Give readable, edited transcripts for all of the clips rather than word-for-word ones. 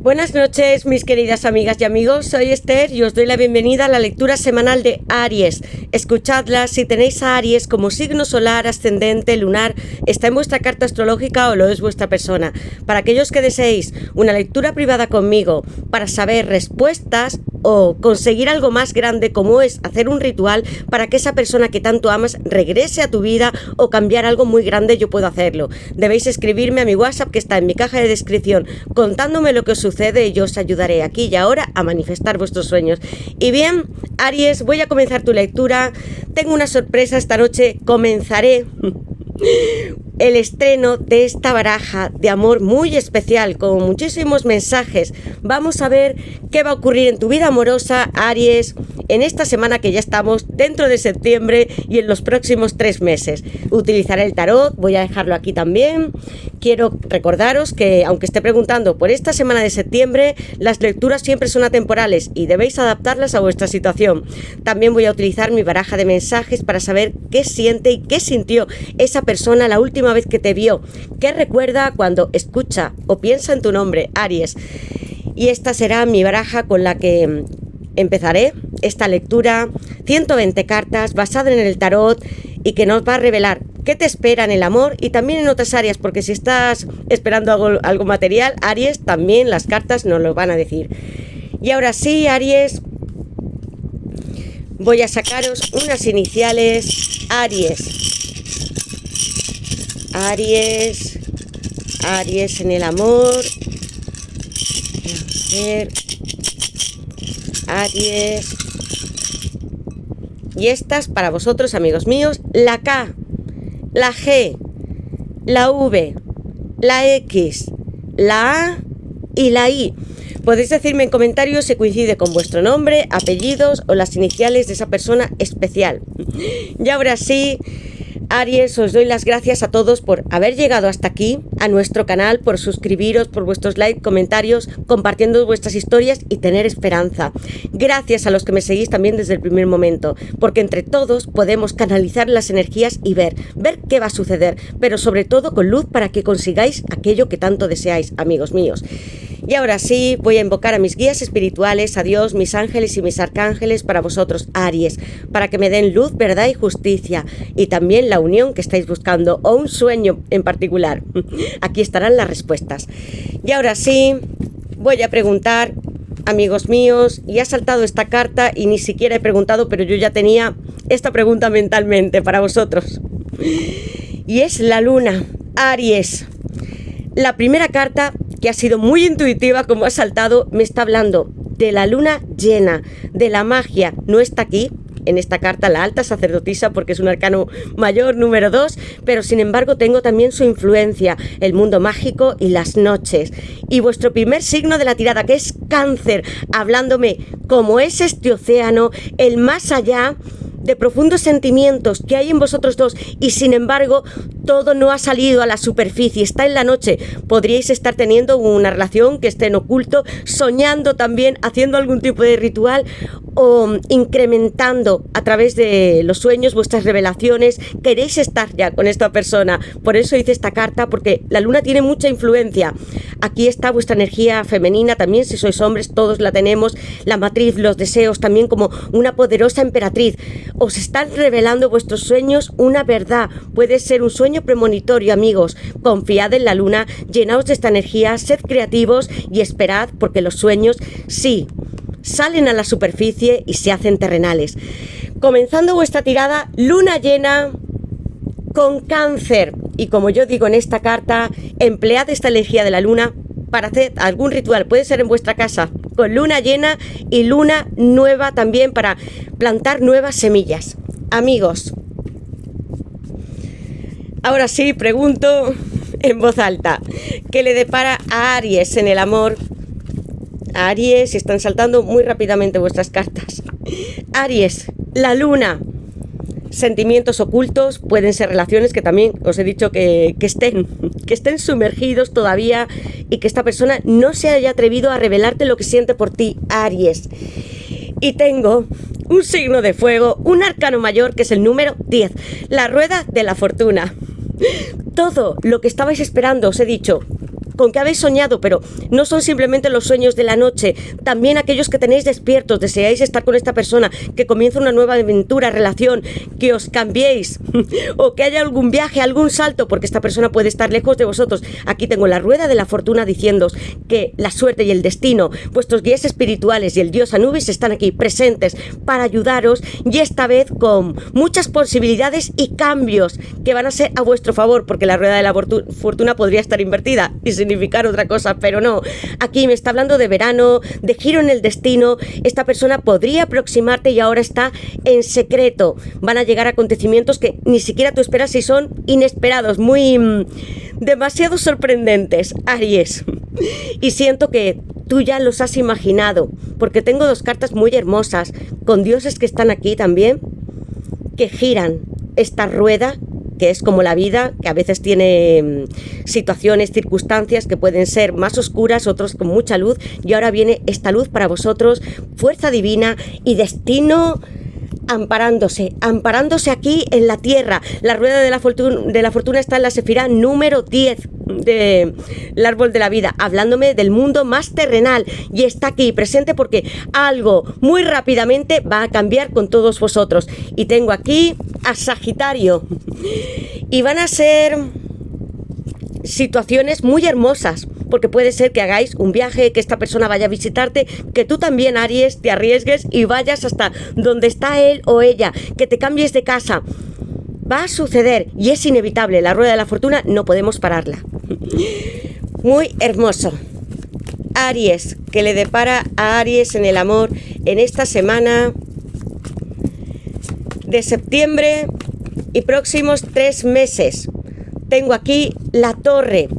Buenas noches, mis queridas amigas y amigos, soy Esther y os doy la bienvenida a la lectura semanal de Aries. Escuchadla si tenéis a Aries como signo solar, ascendente, lunar, está en vuestra carta astrológica o lo es vuestra persona. Para aquellos que deseéis una lectura privada conmigo para saber respuestas o conseguir algo más grande como es hacer un ritual para que esa persona que tanto amas regrese a tu vida o cambiar algo muy grande, yo puedo hacerlo. Debéis escribirme a mi WhatsApp que está en mi caja de descripción contándome lo que os sucede y yo os ayudaré aquí y ahora a manifestar vuestros sueños. Y bien, Aries, voy a comenzar tu lectura. Tengo una sorpresa esta noche. Comenzaré el estreno de esta baraja de amor muy especial, con muchísimos mensajes. Vamos a ver qué va a ocurrir en tu vida amorosa, Aries, en esta semana que ya estamos dentro de septiembre y en los próximos 3 meses. Utilizaré el tarot, voy a dejarlo aquí también. Quiero recordaros que, aunque esté preguntando por esta semana de septiembre, las lecturas siempre son atemporales y debéis adaptarlas a vuestra situación. También voy a utilizar mi baraja de mensajes para saber qué siente y qué sintió esa persona la última vez que te vio, qué recuerda cuando escucha o piensa en tu nombre, Aries. Y esta será mi baraja con la que empezaré esta lectura, 120 cartas basada en el tarot y que nos va a revelar qué te espera en el amor y también en otras áreas, porque si estás esperando algo material, Aries, también las cartas nos lo van a decir. Y ahora sí, Aries, voy a sacaros unas iniciales. Aries en el amor. A ver. Aries. Y estas para vosotros, amigos míos, la K, la G, la V, la X, la A y la I. Podéis decirme en comentarios si coincide con vuestro nombre, apellidos o las iniciales de esa persona especial. Y ahora sí, Aries, os doy las gracias a todos por haber llegado hasta aquí, a nuestro canal, por suscribiros, por vuestros likes, comentarios, compartiendo vuestras historias y tener esperanza. Gracias a los que me seguís también desde el primer momento, porque entre todos podemos canalizar las energías y ver qué va a suceder, pero sobre todo con luz para que consigáis aquello que tanto deseáis, amigos míos. Y ahora sí, voy a invocar a mis guías espirituales, a Dios, mis ángeles y mis arcángeles para vosotros, Aries, para que me den luz, verdad y justicia, y también la unión que estáis buscando, o un sueño en particular. Aquí estarán las respuestas. Y ahora sí, voy a preguntar, amigos míos, y ha saltado esta carta y ni siquiera he preguntado, pero yo ya tenía esta pregunta mentalmente para vosotros. Y es la luna, Aries. La primera carta, que ha sido muy intuitiva como ha saltado, me está hablando de la luna llena, de la magia. No está aquí en esta carta la alta sacerdotisa porque es un arcano mayor número 2, pero sin embargo tengo también su influencia, el mundo mágico y las noches. Y vuestro primer signo de la tirada, que es Cáncer, hablándome como es este océano, el más allá, de profundos sentimientos que hay en vosotros dos, y sin embargo todo no ha salido a la superficie, está en la noche. Podríais estar teniendo una relación que esté en oculto, soñando también, haciendo algún tipo de ritual o incrementando a través de los sueños vuestras revelaciones. Queréis estar ya con esta persona, por eso hice esta carta, porque la luna tiene mucha influencia. Aquí está vuestra energía femenina también, si sois hombres todos la tenemos, la matriz, los deseos, también como una poderosa emperatriz. Os están revelando vuestros sueños una verdad, puede ser un sueño premonitorio, amigos. Confiad en la luna, llenaos de esta energía, sed creativos y esperad, porque los sueños sí salen a la superficie y se hacen terrenales. Comenzando vuestra tirada, luna llena con Cáncer, y como yo digo en esta carta, emplead esta energía de la luna para hacer algún ritual, puede ser en vuestra casa, con luna llena y luna nueva también, para plantar nuevas semillas. Amigos, ahora sí pregunto en voz alta, ¿qué le depara a Aries en el amor? Aries, están saltando muy rápidamente vuestras cartas. Aries, la luna. Sentimientos ocultos, pueden ser relaciones que también os he dicho que estén sumergidos todavía y que esta persona no se haya atrevido a revelarte lo que siente por ti, Aries. Y tengo un signo de fuego, un arcano mayor que es el número 10, la rueda de la fortuna. Todo lo que estabais esperando, os he dicho, con qué habéis soñado, pero no son simplemente los sueños de la noche, también aquellos que tenéis despiertos, deseáis estar con esta persona, que comienza una nueva aventura, relación, que os cambiéis o que haya algún viaje, algún salto, porque esta persona puede estar lejos de vosotros. Aquí tengo la rueda de la fortuna diciéndoos que la suerte y el destino, vuestros guías espirituales y el dios Anubis están aquí presentes para ayudaros, y esta vez con muchas posibilidades y cambios que van a ser a vuestro favor, porque la rueda de la fortuna podría estar invertida y significar otra cosa, pero no. Aquí me está hablando de verano, de giro en el destino. Esta persona podría aproximarte y ahora está en secreto. Van a llegar acontecimientos que ni siquiera tú esperas y son inesperados, muy demasiado sorprendentes, Aries. Y siento que tú ya los has imaginado, porque tengo dos cartas muy hermosas, con dioses que están aquí también, que giran esta rueda, que es como la vida, que a veces tiene situaciones, circunstancias que pueden ser más oscuras, otros con mucha luz, y ahora viene esta luz para vosotros, fuerza divina y destino amparándose aquí en la tierra. La rueda de la fortuna está en la sefirá número 10 del árbol de la vida, hablándome del mundo más terrenal, y está aquí presente porque algo muy rápidamente va a cambiar con todos vosotros. Y tengo aquí a Sagitario, y van a ser situaciones muy hermosas, porque puede ser que hagáis un viaje, que esta persona vaya a visitarte, que tú también, Aries, te arriesgues y vayas hasta donde está él o ella, que te cambies de casa. Va a suceder y es inevitable. La rueda de la fortuna no podemos pararla. Muy hermoso. Aries, que le depara a Aries en el amor en esta semana de septiembre y próximos 3 meses. Tengo aquí la torre,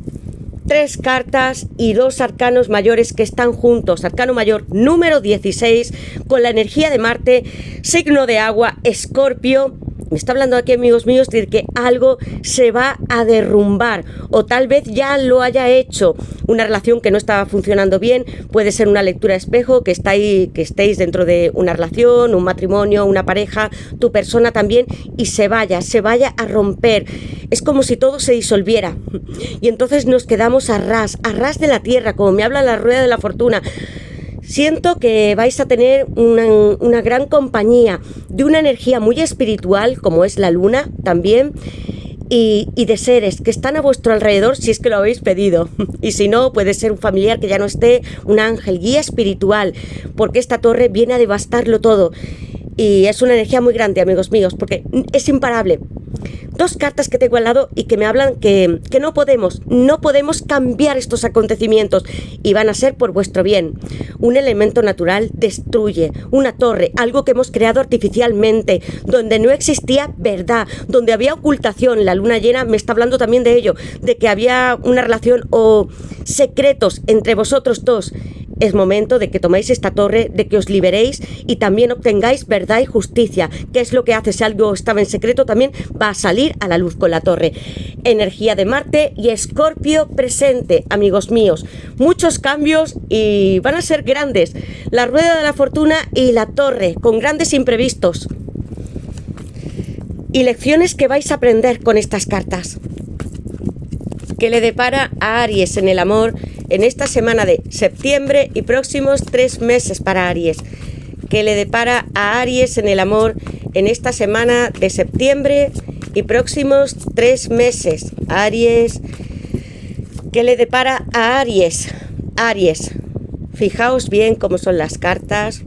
3 cartas y 2 arcanos mayores que están juntos. Arcano mayor número 16 con la energía de Marte, signo de agua, Escorpio. Me está hablando aquí, amigos míos, de que algo se va a derrumbar, o tal vez ya lo haya hecho. Una relación que no estaba funcionando bien, puede ser una lectura de espejo, que estéis dentro de una relación, un matrimonio, una pareja, tu persona también, y se vaya a romper. Es como si todo se disolviera, y entonces nos quedamos a ras de la tierra, como me habla la rueda de la fortuna. Siento que vais a tener una gran compañía de una energía muy espiritual, como es la luna también, y de seres que están a vuestro alrededor si es que lo habéis pedido. Y si no, puede ser un familiar que ya no esté, un ángel, guía espiritual, porque esta torre viene a devastarlo todo. Y es una energía muy grande, amigos míos, porque es imparable. 2 cartas que tengo al lado y que me hablan que no podemos cambiar estos acontecimientos, y van a ser por vuestro bien. Un elemento natural destruye una torre, algo que hemos creado artificialmente, donde no existía verdad, donde había ocultación. La luna llena me está hablando también de ello, de que había una relación o secretos entre vosotros dos. Es momento de que toméis esta torre, de que os liberéis y también obtengáis verdad y justicia. ¿Qué es lo que hace? Si algo estaba en secreto, también va a salir a la luz con la torre. Energía de Marte y Escorpio presente, amigos míos. Muchos cambios y van a ser grandes. La rueda de la fortuna y la torre, con grandes imprevistos. Y lecciones que vais a aprender con estas cartas. Que le depara a Aries en el amor en esta semana de septiembre y próximos 3 meses para Aries. Que le depara a Aries en el amor en esta semana de septiembre y próximos 3 meses. Aries. Que le depara a Aries. Aries. Fijaos bien cómo son las cartas.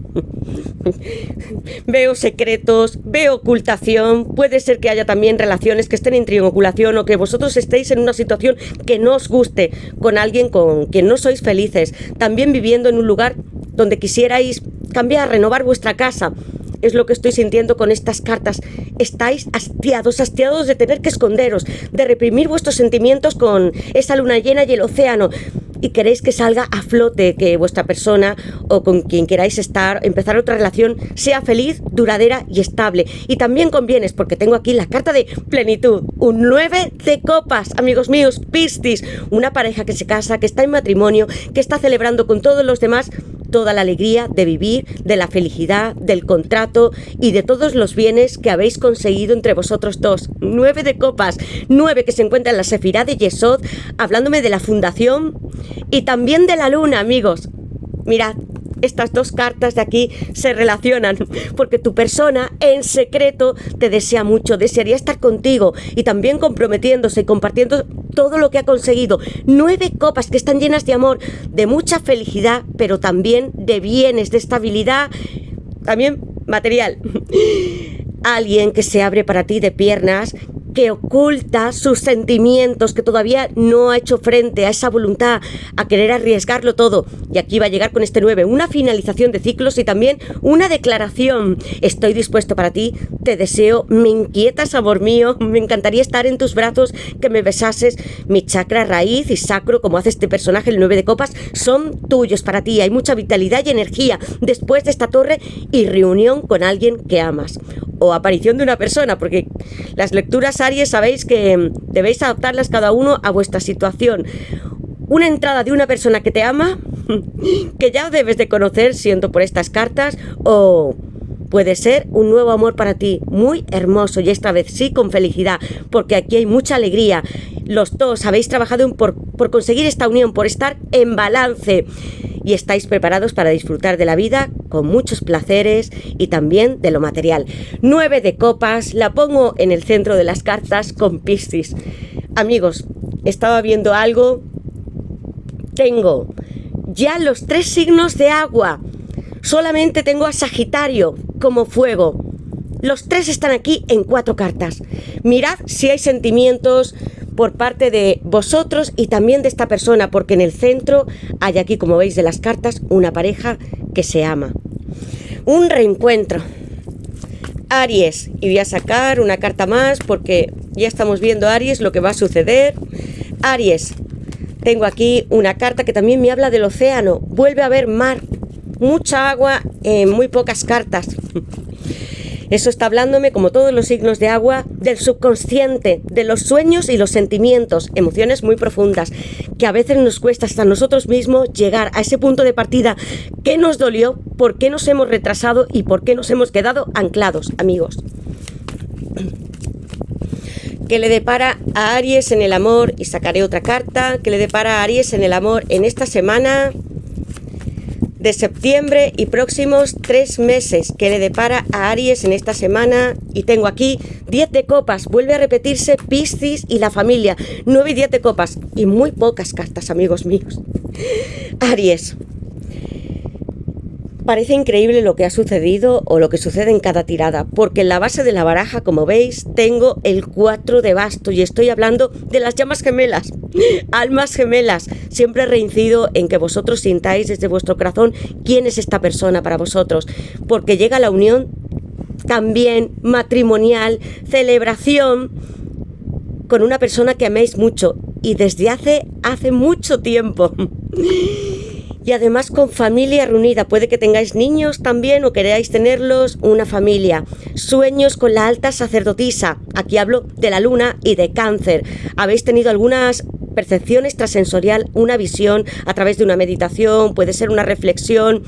Veo secretos, veo ocultación. Puede ser que haya también relaciones que estén en triangulación, o que vosotros estéis en una situación que no os guste, con alguien con quien no sois felices. También viviendo en un lugar donde quisierais cambiar, renovar vuestra casa. Es lo que estoy sintiendo con estas cartas. Estáis hastiados de tener que esconderos, de reprimir vuestros sentimientos con esa luna llena y el océano. Y queréis que salga a flote, que vuestra persona o con quien queráis empezar otra relación, sea feliz, duradera y estable. Y también convienes, porque tengo aquí la carta de plenitud, un 9 de copas, amigos míos, Piscis, una pareja que se casa, que está en matrimonio, que está celebrando con todos los demás toda la alegría de vivir, de la felicidad, del contrato y de todos los bienes que habéis conseguido entre vosotros dos. 9 de copas, 9 que se encuentra en la Sefirá de Yesod, hablándome de la fundación y también de la luna, amigos. Mirad, estas dos cartas de aquí se relacionan porque tu persona en secreto te desea mucho, desearía estar contigo y también comprometiéndose y compartiendo todo lo que ha conseguido. 9 copas que están llenas de amor, de mucha felicidad, pero también de bienes, de estabilidad, también material. Alguien que se abre para ti de piernas, que oculta sus sentimientos, que todavía no ha hecho frente a esa voluntad, a querer arriesgarlo todo. Y aquí va a llegar con este 9, una finalización de ciclos y también una declaración. Estoy dispuesto para ti, te deseo, me inquietas, amor mío, me encantaría estar en tus brazos, que me besases. Mi chakra raíz y sacro, como hace este personaje, el 9 de copas, son tuyos para ti. Hay mucha vitalidad y energía después de esta torre y reunión con alguien que amas. O aparición de una persona, porque las lecturas Aries sabéis que debéis adaptarlas cada uno a vuestra situación. Una entrada de una persona que te ama, que ya debes de conocer, siento por estas cartas, o puede ser un nuevo amor para ti, muy hermoso, y esta vez sí con felicidad, porque aquí hay mucha alegría. Los dos habéis trabajado por conseguir esta unión, por estar en balance. Y estáis preparados para disfrutar de la vida con muchos placeres y también de lo material. 9 de copas, la pongo en el centro de las cartas con Piscis. Amigos, estaba viendo algo. Tengo ya los 3 signos de agua. Solamente tengo a Sagitario como fuego. Los 3 están aquí en 4 cartas. Mirad si hay sentimientos por parte de vosotros y también de esta persona, porque en el centro hay aquí, como veis de las cartas, una pareja que se ama. Un reencuentro. Aries, y voy a sacar una carta más porque ya estamos viendo, Aries, lo que va a suceder. Aries, tengo aquí una carta que también me habla del océano. Vuelve a haber mar, mucha agua en muy pocas cartas. Eso está hablándome, como todos los signos de agua, del subconsciente, de los sueños y los sentimientos, emociones muy profundas, que a veces nos cuesta hasta nosotros mismos llegar a ese punto de partida. ¿Qué nos dolió? ¿Por qué nos hemos retrasado? ¿Y por qué nos hemos quedado anclados, amigos? ¿Qué le depara a Aries en el amor? Y sacaré otra carta. ¿Qué le depara a Aries en el amor en esta semana de septiembre y próximos 3 meses? Que le depara a Aries en esta semana? Y tengo aquí 10 de copas, vuelve a repetirse Piscis y la familia, 9 y 10 de copas y muy pocas cartas, amigos míos. Aries, parece increíble lo que ha sucedido o lo que sucede en cada tirada, porque en la base de la baraja, como veis, tengo el 4 de bastos y estoy hablando de las llamas gemelas, almas gemelas. Siempre reincido en que vosotros sintáis desde vuestro corazón quién es esta persona para vosotros, porque llega la unión también matrimonial, celebración con una persona que améis mucho y desde hace mucho tiempo. Y además con familia reunida, puede que tengáis niños también o queráis tenerlos, una familia. Sueños con la alta sacerdotisa, aquí hablo de la luna y de Cáncer. Habéis tenido algunas percepción extrasensorial, una visión a través de una meditación, puede ser una reflexión,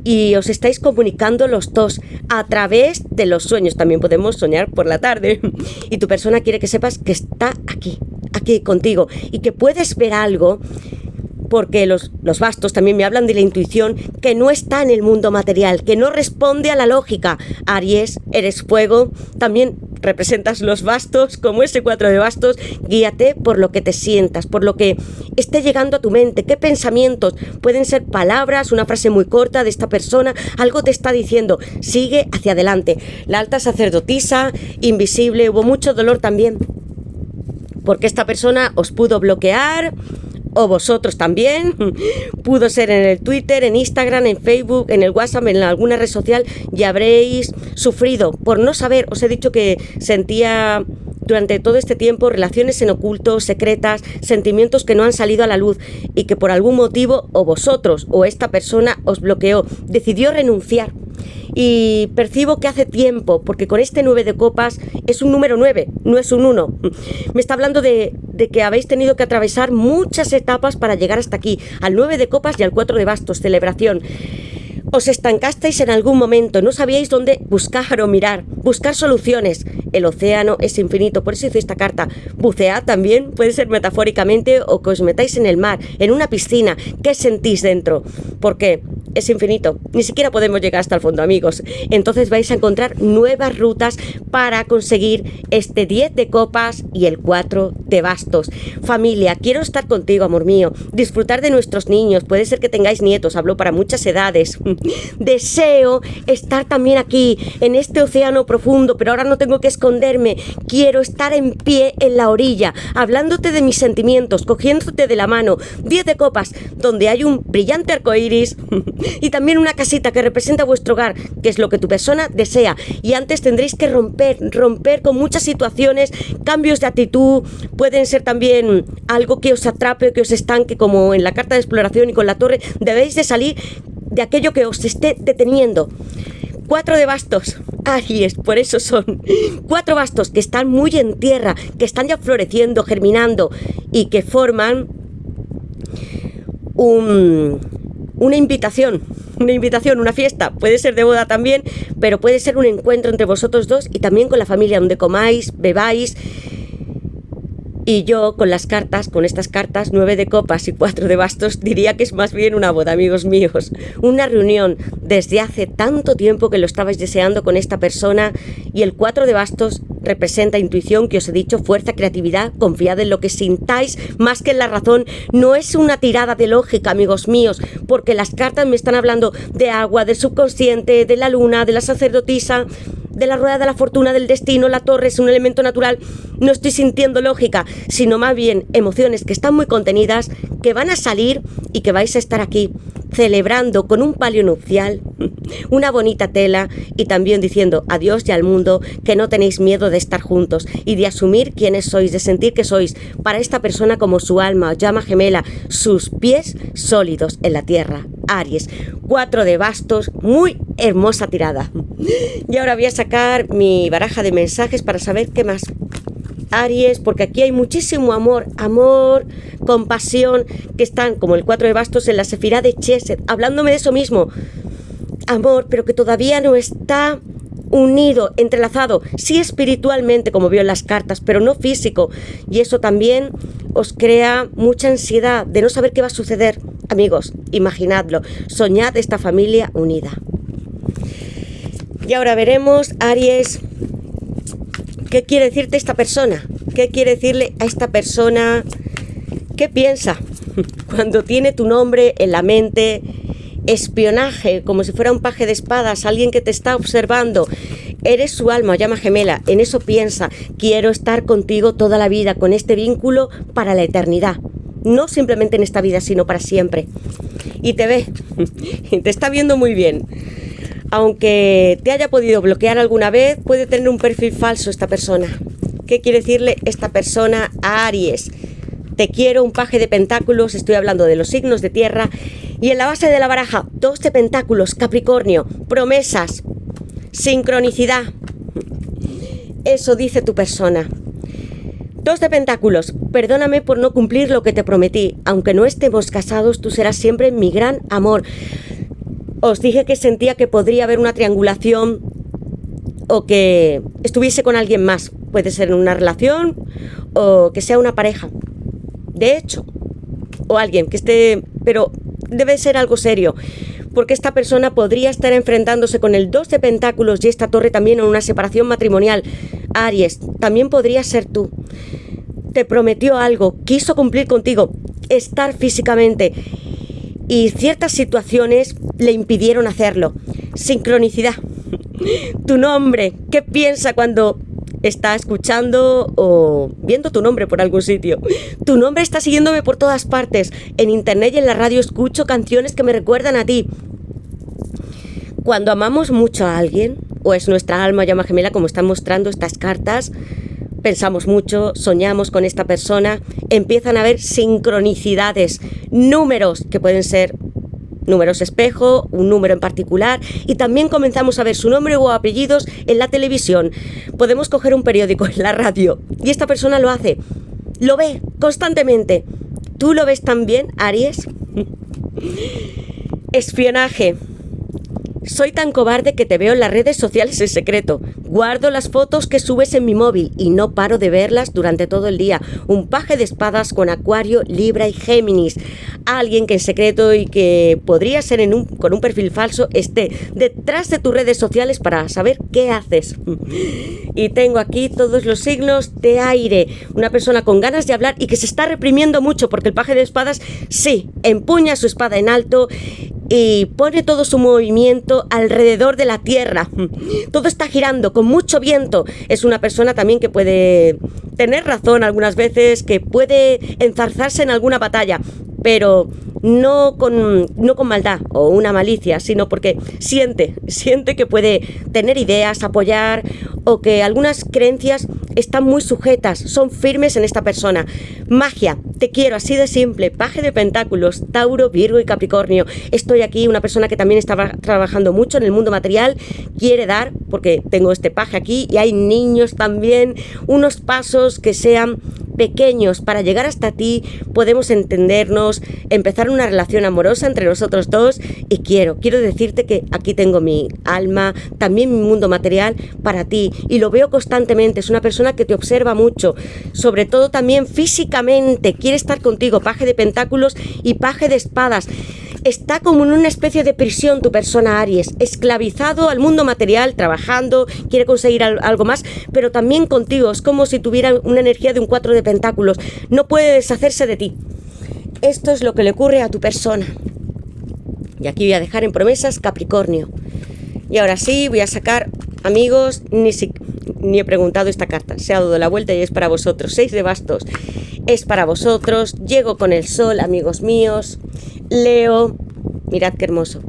y os estáis comunicando los dos a través de los sueños. También podemos soñar por la tarde y tu persona quiere que sepas que está aquí contigo y que puedes ver algo, porque los bastos también me hablan de la intuición que no está en el mundo material, que no responde a la lógica. Aries, eres fuego, también representas los bastos, como ese 4 de bastos. Guíate por lo que te sientas, por lo que esté llegando a tu mente. ¿Qué pensamientos? Pueden ser palabras, una frase muy corta de esta persona, algo te está diciendo, sigue hacia adelante. La alta sacerdotisa, invisible, hubo mucho dolor también, porque esta persona os pudo bloquear, o vosotros también, pudo ser en el Twitter, en Instagram, en Facebook, en el WhatsApp, en alguna red social, y habréis sufrido por no saber. Os he dicho que sentía durante todo este tiempo relaciones en oculto, secretas, sentimientos que no han salido a la luz y que por algún motivo o vosotros o esta persona os bloqueó, decidió renunciar. Y percibo que hace tiempo, porque con este 9 de copas es un número 9, no es un 1. Me está hablando de que habéis tenido que atravesar muchas etapas para llegar hasta aquí, al 9 de copas y al 4 de bastos, celebración. Os estancasteis en algún momento, no sabíais dónde buscar o mirar, buscar soluciones. El océano es infinito, por eso hice esta carta. Bucead también, puede ser metafóricamente, o que os metáis en el mar, en una piscina. ¿Qué sentís dentro? Porque es infinito, ni siquiera podemos llegar hasta el fondo, amigos. Entonces vais a encontrar nuevas rutas para conseguir este 10 de copas y el 4 de bastos. Familia, quiero estar contigo, amor mío, disfrutar de nuestros niños, puede ser que tengáis nietos, hablo para muchas edades. Deseo estar también aquí, en este océano profundo, pero ahora no tengo que esconderme. Quiero estar en pie en la orilla, hablándote de mis sentimientos, cogiéndote de la mano. 10 de copas, donde hay un brillante arcoíris y también una casita que representa vuestro hogar, que es lo que tu persona desea. Y antes tendréis que romper con muchas situaciones, cambios de actitud, pueden ser también algo que os atrape, que os estanque, como en la carta de exploración y con la torre. Debéis de salir de aquello que os esté deteniendo. 4 de bastos, Aries, por eso son 4 bastos que están muy en tierra, que están ya floreciendo, germinando y que forman una invitación, una fiesta. Puede ser de boda también, pero puede ser un encuentro entre vosotros dos y también con la familia, donde comáis, bebáis. Y yo con las cartas, con estas cartas, 9 de copas y 4 de bastos, diría que es más bien una boda, amigos míos. Una reunión desde hace tanto tiempo que lo estabais deseando con esta persona. Y el 4 de bastos representa intuición, que os he dicho, fuerza, creatividad, confiad en lo que sintáis más que en la razón. No es una tirada de lógica, amigos míos, porque las cartas me están hablando de agua, del subconsciente, de la luna, de la sacerdotisa, de la rueda de la fortuna, del destino. La torre es un elemento natural. No estoy sintiendo lógica, sino más bien emociones que están muy contenidas, que van a salir y que vais a estar aquí celebrando con un palio nupcial, una bonita tela, y también diciendo adiós ya al mundo, que no tenéis miedo de estar juntos y de asumir quiénes sois, de sentir que sois para esta persona como su alma o llama gemela, sus pies sólidos en la tierra. Aries, 4 de bastos, muy hermosa tirada. Y ahora voy a sacar mi baraja de mensajes para saber qué más. Aries, porque aquí hay muchísimo amor, compasión, que están como el 4 de bastos en la sefirá de Chesed, hablándome de eso mismo. Amor, pero que todavía no está unido, entrelazado, sí espiritualmente, como veo en las cartas, pero no físico. Y eso también os crea mucha ansiedad de no saber qué va a suceder. Amigos, imaginadlo, soñad esta familia unida. Y ahora veremos, Aries, ¿qué quiere decirte esta persona? ¿Qué quiere decirle a esta persona? ¿Qué piensa cuando tiene tu nombre en la mente? Espionaje, como si fuera un paje de espadas, alguien que te está observando. Eres su alma, llama gemela, en eso piensa. Quiero estar contigo toda la vida, con este vínculo para la eternidad. No simplemente en esta vida, sino para siempre. Y te ve, y te está viendo muy bien. Aunque te haya podido bloquear alguna vez, puede tener un perfil falso esta persona. ¿Qué quiere decirle esta persona a Aries? Te quiero, un paje de pentáculos, estoy hablando de los signos de tierra. Y en la base de la baraja, 2 de pentáculos, Capricornio, promesas, sincronicidad. Eso dice tu persona. 2 de pentáculos, perdóname por no cumplir lo que te prometí. Aunque no estemos casados, tú serás siempre mi gran amor. Os dije que sentía que podría haber una triangulación o que estuviese con alguien más. Puede ser en una relación o que sea una pareja. De hecho, o alguien que esté... Pero debe ser algo serio, porque esta persona podría estar enfrentándose con el 2 de pentáculos y esta torre también en una separación matrimonial. Aries, también podría ser tú. Te prometió algo, quiso cumplir contigo, estar físicamente, y ciertas situaciones le impidieron hacerlo. Sincronicidad. Tu nombre, ¿qué piensa cuando está escuchando o viendo tu nombre por algún sitio? Tu nombre está siguiéndome por todas partes. En internet y en la radio escucho canciones que me recuerdan a ti. Cuando amamos mucho a alguien, o es nuestra alma llama gemela, como están mostrando estas cartas, pensamos mucho, soñamos con esta persona, empiezan a haber sincronicidades, números que pueden ser números espejo, un número en particular, y también comenzamos a ver su nombre o apellidos en la televisión. Podemos coger un periódico, en la radio, y esta persona lo hace, lo ve constantemente. ¿Tú lo ves también, Aries? Espionaje. Soy tan cobarde que te veo en las redes sociales en secreto. Guardo las fotos que subes en mi móvil y no paro de verlas durante todo el día. Un paje de espadas con Acuario, Libra y Géminis. Alguien que en secreto y que podría ser con un perfil falso esté detrás de tus redes sociales para saber qué haces. Y tengo aquí todos los signos de aire. Una persona con ganas de hablar y que se está reprimiendo mucho porque el paje de espadas sí, empuña su espada en alto y pone todo su movimiento alrededor de la tierra. Todo está girando con mucho viento. Es una persona también que puede tener razón algunas veces, que puede enzarzarse en alguna batalla, pero no con maldad o una malicia, sino porque siente que puede tener ideas, apoyar, o que algunas creencias están muy sujetas, son firmes en esta persona. Magia, te quiero, así de simple. Paje de pentáculos, Tauro, Virgo y Capricornio. Estoy aquí, una persona que también está trabajando mucho en el mundo material, quiere dar, porque tengo este paje aquí, y hay niños también, unos pasos que sean pequeños para llegar hasta ti, podemos entendernos, empezar una relación amorosa entre nosotros dos, y quiero decirte que aquí tengo mi alma, también mi mundo material para ti, y lo veo constantemente. Es una persona que te observa mucho, sobre todo también físicamente, quiere estar contigo. Paje de pentáculos y paje de espadas. Está como en una especie de prisión tu persona, Aries, esclavizado al mundo material, trabajando, quiere conseguir algo más, pero también contigo. Es como si tuviera una energía de un 4 de pentáculos. No puede deshacerse de ti. Esto es lo que le ocurre a tu persona. Y aquí voy a dejar en promesas Capricornio. Y ahora sí, voy a sacar, amigos, ni he preguntado esta carta. Se ha dado la vuelta y es para vosotros. 6 de bastos. Es para vosotros. Llego con el sol, amigos míos. Leo, mirad qué hermoso.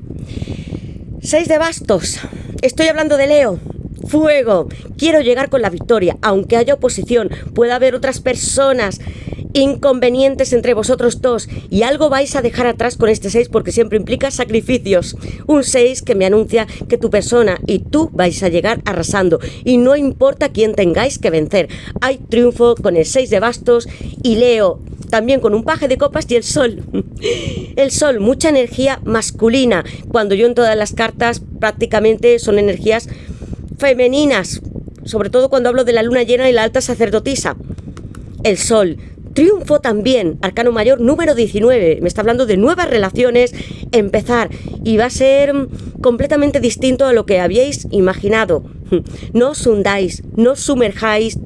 6 de bastos. Estoy hablando de Leo. Fuego. Quiero llegar con la victoria, aunque haya oposición. Puede haber otras personas, inconvenientes entre vosotros dos, y algo vais a dejar atrás con este 6 porque siempre implica sacrificios. Un 6 que me anuncia que tu persona y tú vais a llegar arrasando, y no importa quién tengáis que vencer. Hay triunfo con el 6 de bastos y Leo también con un paje de copas y el sol. El sol, mucha energía masculina, cuando yo en todas las cartas prácticamente son energías femeninas, sobre todo cuando hablo de la luna llena y la alta sacerdotisa. El sol, triunfo también, arcano mayor número 19, me está hablando de nuevas relaciones, empezar, y va a ser completamente distinto a lo que habíais imaginado. No os hundáis, no os sumerjáis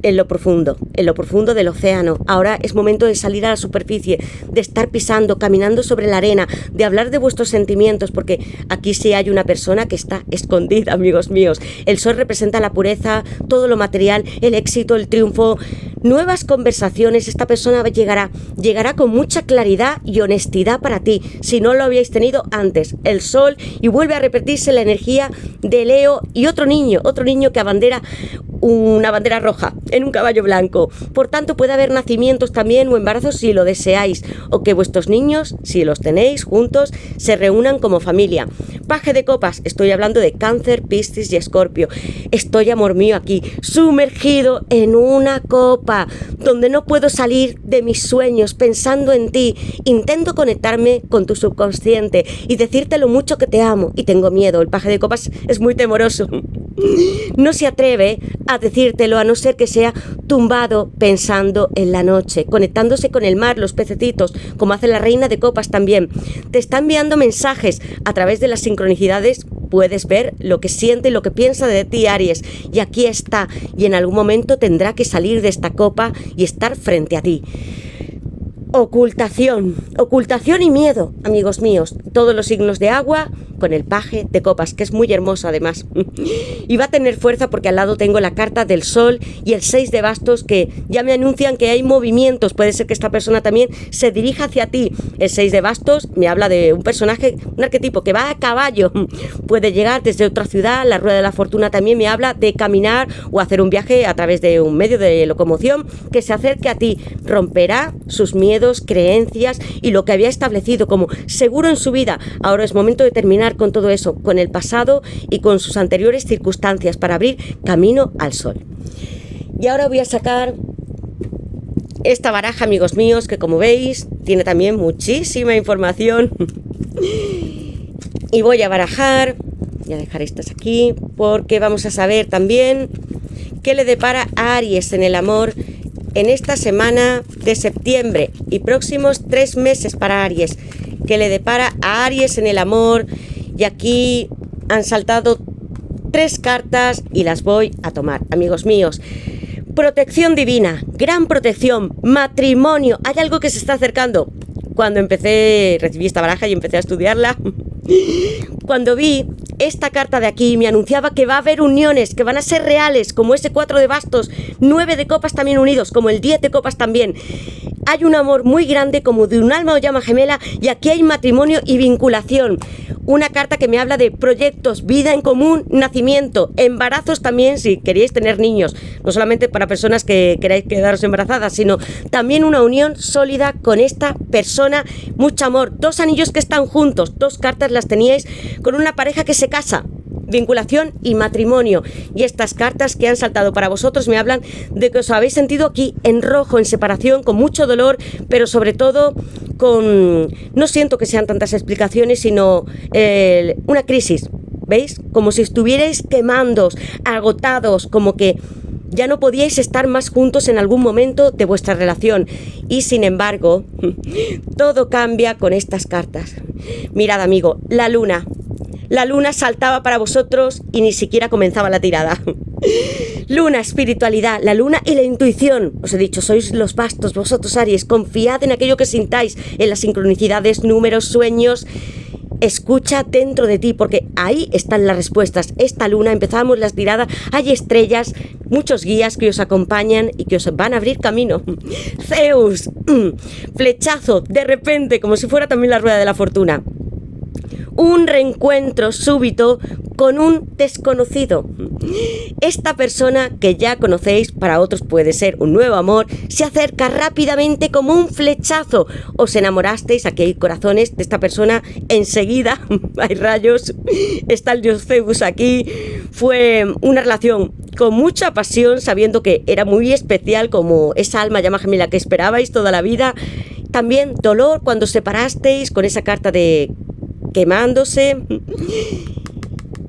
en lo profundo del océano. Ahora es momento de salir a la superficie, de estar pisando, caminando sobre la arena, de hablar de vuestros sentimientos, porque aquí sí hay una persona que está escondida, amigos míos. El sol representa la pureza, todo lo material, el éxito, el triunfo, nuevas conversaciones. Esta persona llegará con mucha claridad y honestidad para ti, si no lo habíais tenido antes. El sol, y vuelve a repetirse la energía de Leo y otro niño que abandera una bandera roja en un caballo blanco. Por tanto, puede haber nacimientos también o embarazos si lo deseáis, o que vuestros niños, si los tenéis juntos, se reúnan como familia. Paje de copas, estoy hablando de Cáncer, Piscis y Escorpio. Estoy, amor mío, aquí sumergido en una copa donde no puedo salir de mis sueños, pensando en ti. Intento conectarme con tu subconsciente y decirte lo mucho que te amo, y tengo miedo. El paje de copas es muy temeroso. No se atreve a decírtelo, a no ser que sea tumbado pensando en la noche, conectándose con el mar, los pececitos, como hace la reina de copas también. Te está enviando mensajes a través de las sincronicidades. Puedes ver lo que siente y lo que piensa de ti, Aries, y aquí está, y en algún momento tendrá que salir de esta copa y estar frente a ti. Ocultación y miedo, amigos míos. Todos los signos de agua con el paje de copas, que es muy hermoso además. Y va a tener fuerza porque al lado tengo la carta del sol y el 6 de bastos, que ya me anuncian que hay movimientos. Puede ser que esta persona también se dirija hacia ti. El 6 de bastos me habla de un personaje, un arquetipo que va a caballo. Puede llegar desde otra ciudad. La rueda de la fortuna también me habla de caminar o hacer un viaje a través de un medio de locomoción que se acerque a ti. Romperá sus miedos, creencias y lo que había establecido como seguro en su vida. Ahora es momento de terminar con todo eso, con el pasado y con sus anteriores circunstancias, para abrir camino al sol. Y ahora voy a sacar esta baraja, amigos míos, que como veis tiene también muchísima información. Y voy a barajar, voy a dejar estas aquí, porque vamos a saber también qué le depara a Aries en el amor en esta semana de septiembre y próximos 3 meses para Aries. Qué le depara a Aries en el amor. Y aquí han saltado 3 cartas y las voy a tomar, amigos míos. Protección divina, gran protección, matrimonio. Hay algo que se está acercando. Cuando recibí esta baraja y empecé a estudiarla, cuando vi esta carta de aquí, me anunciaba que va a haber uniones, que van a ser reales, como ese 4 de bastos, 9 de copas también unidos, como el 10 de copas también. Hay un amor muy grande, como de un alma o llama gemela, y aquí hay matrimonio y vinculación. Una carta que me habla de proyectos, vida en común, nacimiento, embarazos también, si queréis tener niños, no solamente para personas que queráis quedaros embarazadas, sino también una unión sólida con esta persona, mucho amor, 2 anillos que están juntos, 2 cartas las teníais con una pareja que se casa, vinculación y matrimonio. Y estas cartas que han saltado para vosotros me hablan de que os habéis sentido aquí en rojo, en separación, con mucho dolor, pero sobre todo no siento que sean tantas explicaciones, sino una crisis, ¿veis? Como si estuvierais quemándoos, agotados, como que ya no podíais estar más juntos en algún momento de vuestra relación. Y sin embargo, todo cambia con estas cartas. Mirad, amigo, la luna saltaba para vosotros y ni siquiera comenzaba la tirada. Luna, espiritualidad, la luna y la intuición. Os he dicho, sois los bastos, vosotros Aries, confiad en aquello que sintáis, en las sincronicidades, números, sueños. Escucha dentro de ti, porque ahí están las respuestas. Esta luna, empezamos las tiradas, hay estrellas, muchos guías que os acompañan y que os van a abrir camino. Zeus, flechazo, de repente, como si fuera también la rueda de la fortuna. Un reencuentro súbito con un desconocido. Esta persona que ya conocéis, para otros puede ser un nuevo amor, se acerca rápidamente como un flechazo. Os enamorasteis, aquí hay corazones de esta persona, enseguida, hay rayos, está el dios Zeus aquí. Fue una relación con mucha pasión, sabiendo que era muy especial, como esa alma llama gemela que esperabais toda la vida. También dolor cuando separasteis, con esa carta de quemándose.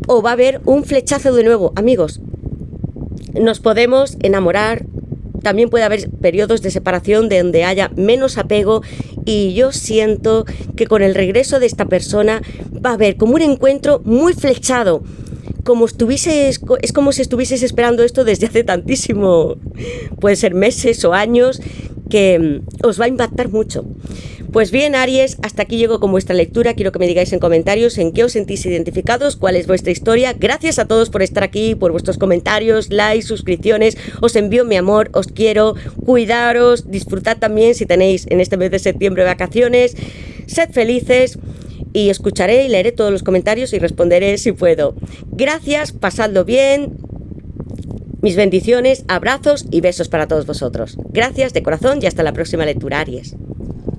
O va a haber un flechazo de nuevo, amigos. Nos podemos enamorar. También puede haber periodos de separación de donde haya menos apego, y yo siento que con el regreso de esta persona va a haber como un encuentro muy flechado, es como si estuvieseis esperando esto desde hace tantísimo, puede ser meses o años, que os va a impactar mucho. Pues bien, Aries, hasta aquí llego con vuestra lectura. Quiero que me digáis en comentarios en qué os sentís identificados, cuál es vuestra historia. Gracias a todos por estar aquí, por vuestros comentarios, likes, suscripciones. Os envío mi amor, os quiero, cuidaros, disfrutad también si tenéis en este mes de septiembre vacaciones. Sed felices y escucharé y leeré todos los comentarios y responderé si puedo. Gracias, pasadlo bien. Mis bendiciones, abrazos y besos para todos vosotros. Gracias de corazón y hasta la próxima lectura, Aries.